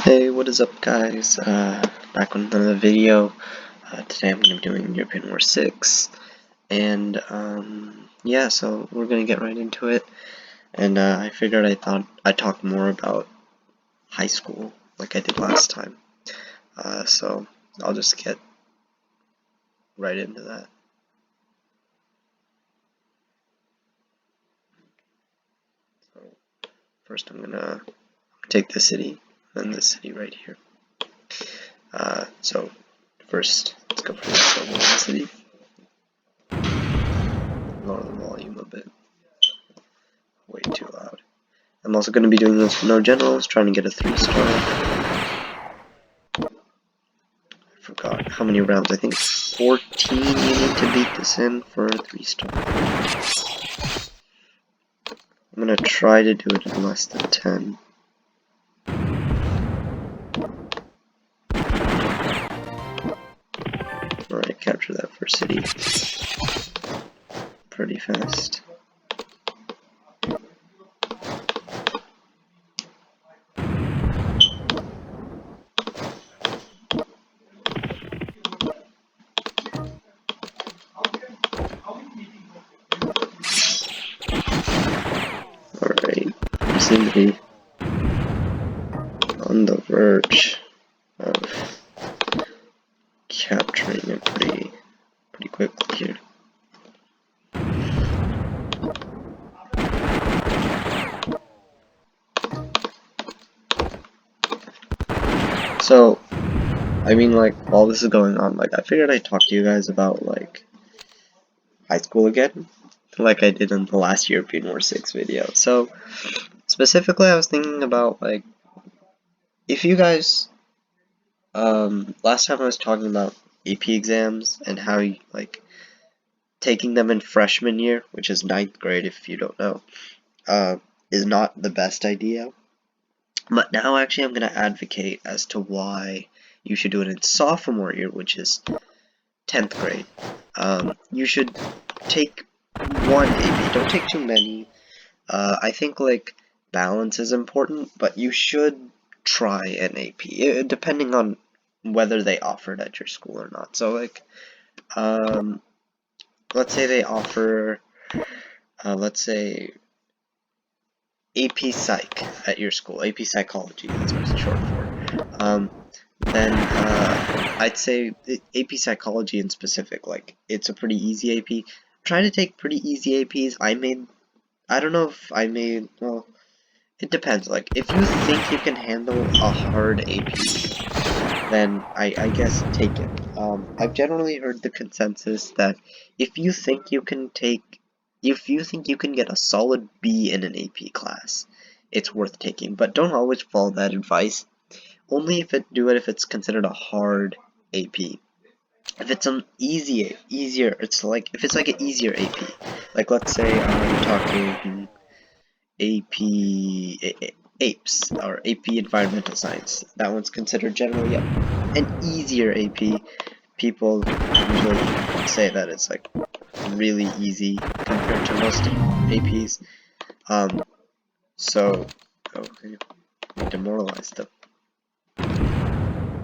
Hey, what is up guys? Back with another video. Today I'm going to be doing European War 6, and yeah, so we're going to get right into it, and I figured I thought I'd talk more about high school, like I did last time, so I'll just get right into that. So first I'm going to take the city, and the city right here. So first, let's go for the city. Lower the volume a bit. Way too loud. I'm also going to be doing this for no generals, trying to get a 3-star. I forgot how many rounds. I think it's 14 you need to beat this in for a 3-star. I'm going to try to do it in less than 10. Alright, capture that first city. Pretty fast. Alright, we seem to be on the verge of capturing it pretty quickly here. So, I mean, like, while this is going on, like, I figured I'd talk to you guys about, like, high school again, like I did in the last European War 6 video. So, specifically, I was thinking about, like, if you guys, last time I was talking about AP exams and how, like, taking them in freshman year, which is 9th grade if you don't know, is not the best idea. But now, actually, I'm going to advocate as to why you should do it in sophomore year, which is 10th grade. You should take one AP, don't take too many. I think, like, balance is important, but you should try an AP, depending on whether they offer it at your school or not. So, like, let's say they offer, let's say, AP Psych at your school, AP Psychology, that's what it's short for. Then I'd say AP Psychology in specific, like, it's a pretty easy AP. Try to take pretty easy APs. I don't know if I made, well, it depends. Like, if you think you can handle a hard AP, then I guess take it. I've generally heard the consensus that if you think you can get a solid B in an AP class, it's worth taking. But don't always follow that advice. Only if it's considered a hard AP. If it's an easier, if it's like an easier AP, like let's say I'm talking AP APES or AP Environmental Science. That one's considered generally an easier AP. People usually say that it's like really easy compared to most APs. So okay, demoralize them.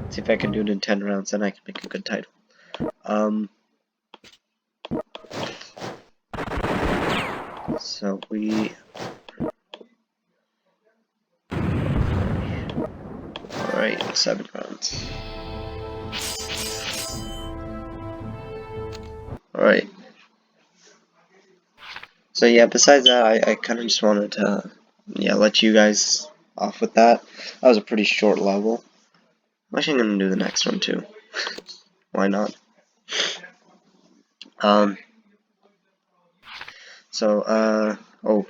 See if I can do it in 10 rounds, then I can make a good title. So we. Alright, 7 rounds. Alright. So yeah, besides that, I kind of just wanted to, let you guys off with that. That was a pretty short level. I'm actually going to do the next one too. Why not? So, oh,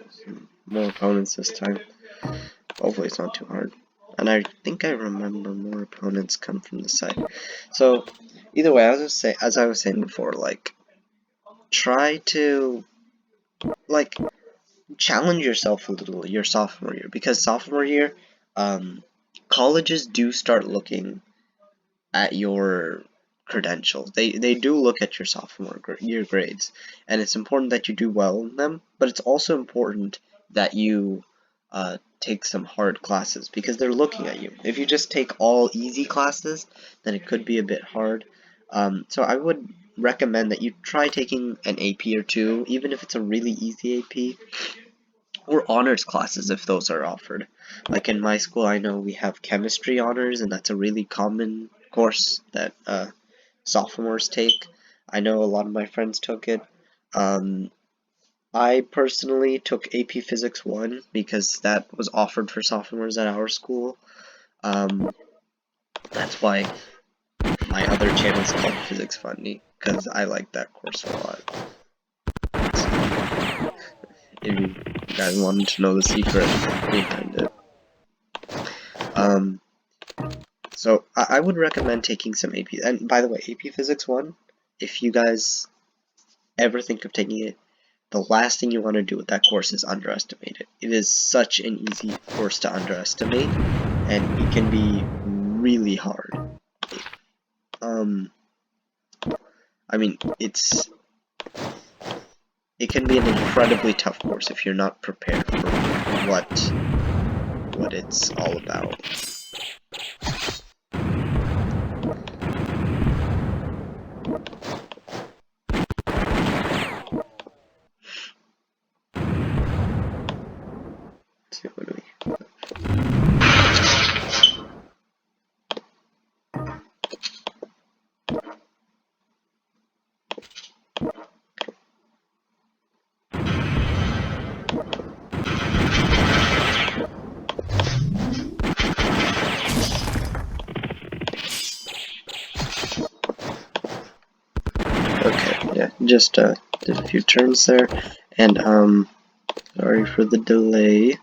more opponents this time. Hopefully it's not too hard. And I think I remember more opponents come from the side. So, either way, as I was saying before, like, try to, like, challenge yourself a little your sophomore year, because sophomore year, colleges do start looking at your credentials. They do look at your sophomore year grades, and it's important that you do well in them, but it's also important that you take some hard classes because they're looking at you. If you just take all easy classes, then it could be a bit hard. So I would recommend that you try taking an AP or two, even if it's a really easy AP, or honors classes if those are offered. Like in my school, I know we have chemistry honors, and that's a really common course that sophomores take. I know a lot of my friends took it. I personally took AP Physics 1 because that was offered for sophomores at our school. That's why my other channel is called Physics Funny, because I like that course a lot. So, if you guys wanted to know the secret behind it. So I would recommend taking some AP. And by the way, AP Physics 1, if you guys ever think of taking it, the last thing you want to do with that course is underestimate it. It is such an easy course to underestimate, and it can be really hard. I mean, it can be an incredibly tough course if you're not prepared for what it's all about. Let's see, what do we... Okay, yeah, just did a few turns there, and sorry for the delay.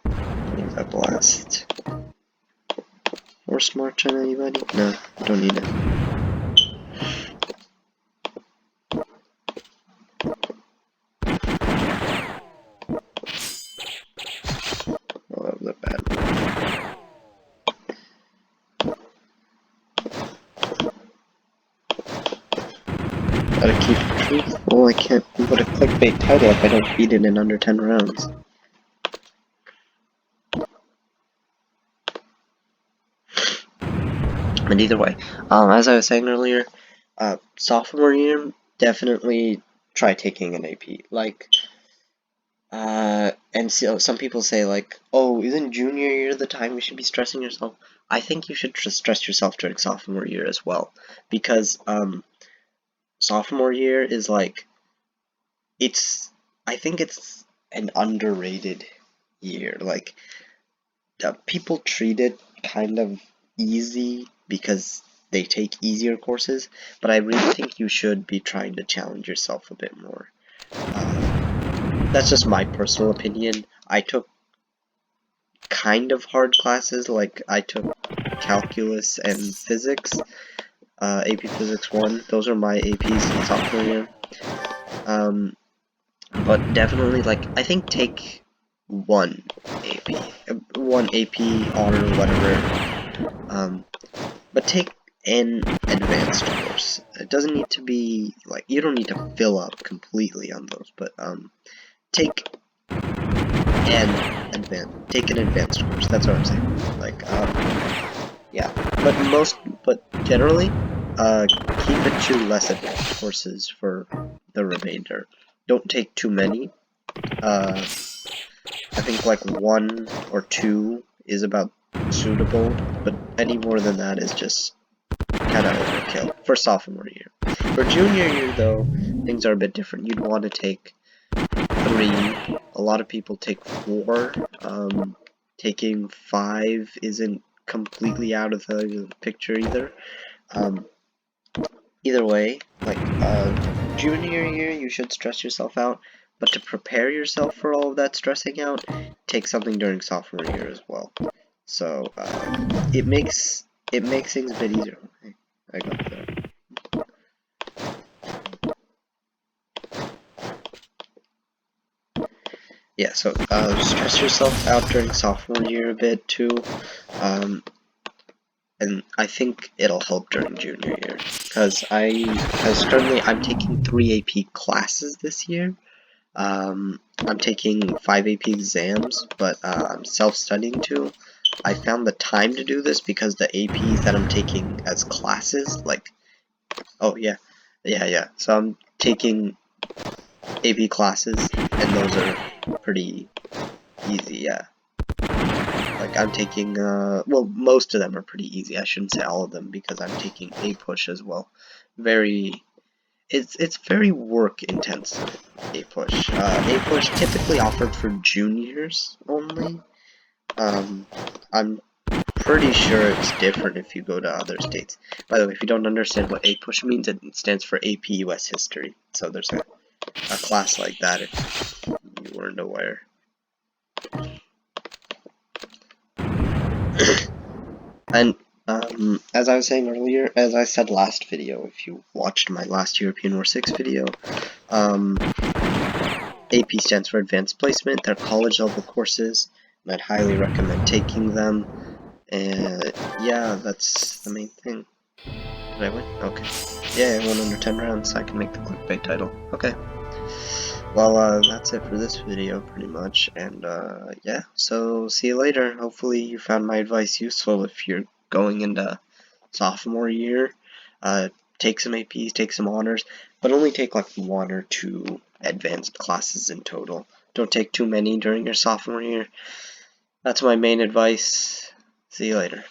Leave that blast. Force march on anybody? No, don't need it. Oh, that was a bad one. Gotta keep it truthful. I can't put a clickbait title if I don't beat it in under 10 rounds. But either way, as I was saying earlier, sophomore year, definitely try taking an AP. Like, and so some people say like, oh, isn't junior year the time you should be stressing yourself? I think you should stress yourself during sophomore year as well, because sophomore year is like, I think it's an underrated year. Like, people treat it kind of easy because they take easier courses, but I really think you should be trying to challenge yourself a bit more. That's just my personal opinion. I took kind of hard classes, like I took calculus and physics, AP Physics 1. Those are my APs in sophomore year. But definitely, like, I think take one AP honor, whatever. But take an advanced course. It doesn't need to be like, you don't need to fill up completely on those, but take an advanced course. That's what I'm saying. Like, yeah. But generally, keep it to less advanced courses for the remainder. Don't take too many. I think like 1 or 2 is about suitable, but any more than that is just kind of overkill for sophomore year. For junior year, though, things are a bit different. You'd want to take 3. A lot of people take 4. Taking 5 isn't completely out of the picture either. Either way, like, junior year, you should stress yourself out, but to prepare yourself for all of that stressing out, take something during sophomore year as well. So, it makes things a bit easier. Okay, I got that. Yeah, so, stress yourself out during sophomore year a bit, too, and I think it'll help during junior year, because currently I'm taking 3 AP classes this year, I'm taking 5 AP exams, but I'm self-studying too. I found the time to do this because the APs that I'm taking as classes, like, oh yeah, so I'm taking AP classes, and those are pretty easy, yeah. Like, I'm taking, well, most of them are pretty easy. I shouldn't say all of them, because I'm taking A push as well. It's very work intensive, A push. A push typically offered for juniors only. I'm pretty sure it's different if you go to other states. By the way, if you don't understand what A push means, it stands for AP US History. So there's a class like that if you weren't aware. And as I was saying earlier, as I said last video, if you watched my last European War 6 video, AP stands for Advanced Placement. They're college level courses, and I'd highly recommend taking them. And yeah, that's the main thing. Did I win? Okay. Yeah, I won under 10 rounds, so I can make the clickbait title. Okay. Well, that's it for this video, pretty much, and, yeah, so see you later. Hopefully you found my advice useful if you're going into sophomore year. Take some APs, take some honors, but only take, like, 1 or 2 advanced classes in total. Don't take too many during your sophomore year. That's my main advice. See you later.